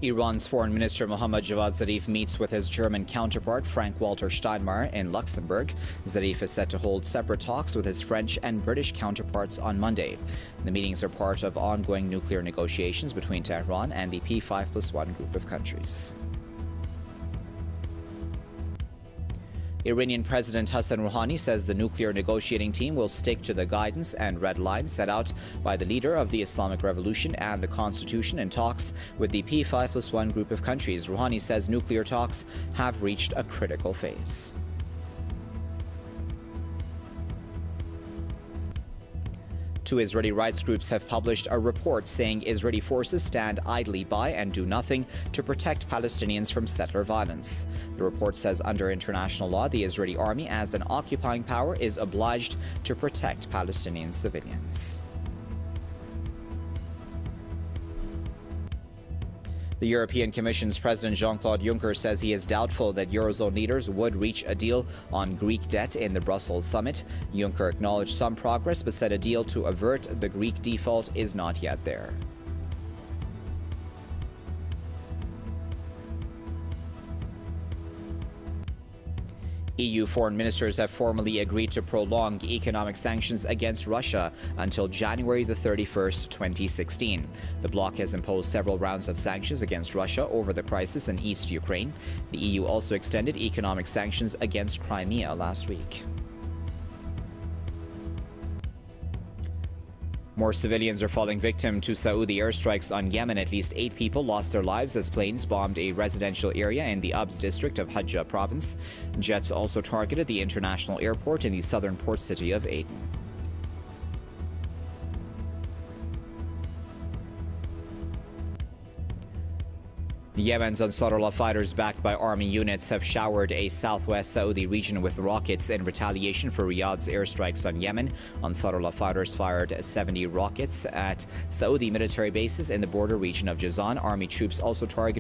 Iran's Foreign Minister Mohammad Javad Zarif meets with his German counterpart Frank-Walter Steinmeier in Luxembourg. Zarif is set to hold separate talks with his French and British counterparts on Monday. The meetings are part of ongoing nuclear negotiations between Tehran and the P5+1 group of countries. Iranian President Hassan Rouhani says the nuclear negotiating team will stick to the guidance and red lines set out by the leader of the Islamic Revolution and the Constitution in talks with the P5+1 group of countries. Rouhani says nuclear talks have reached a critical phase. Two Israeli rights groups have published a report saying Israeli forces stand idly by and do nothing to protect Palestinians from settler violence. The report says under international law, the Israeli army, as an occupying power, is obliged to protect Palestinian civilians. The European Commission's President Jean-Claude Juncker says he is doubtful that Eurozone leaders would reach a deal on Greek debt in the Brussels summit. Juncker acknowledged some progress but said a deal to avert the Greek default is not yet there. EU foreign ministers have formally agreed to prolong economic sanctions against Russia until January the 31st, 2016. The bloc has imposed several rounds of sanctions against Russia over the crisis in East Ukraine. The EU also extended economic sanctions against Crimea last week. More civilians are falling victim to Saudi airstrikes on Yemen. At least 8 people lost their lives as planes bombed a residential area in the Abs district of Hajjah province. Jets also targeted the international airport in the southern port city of Aden. Yemen's Ansarullah fighters, backed by army units, have showered a southwest Saudi region with rockets in retaliation for Riyadh's airstrikes on Yemen. Ansarullah fighters fired 70 rockets at Saudi military bases in the border region of Jazan. Army troops also targeted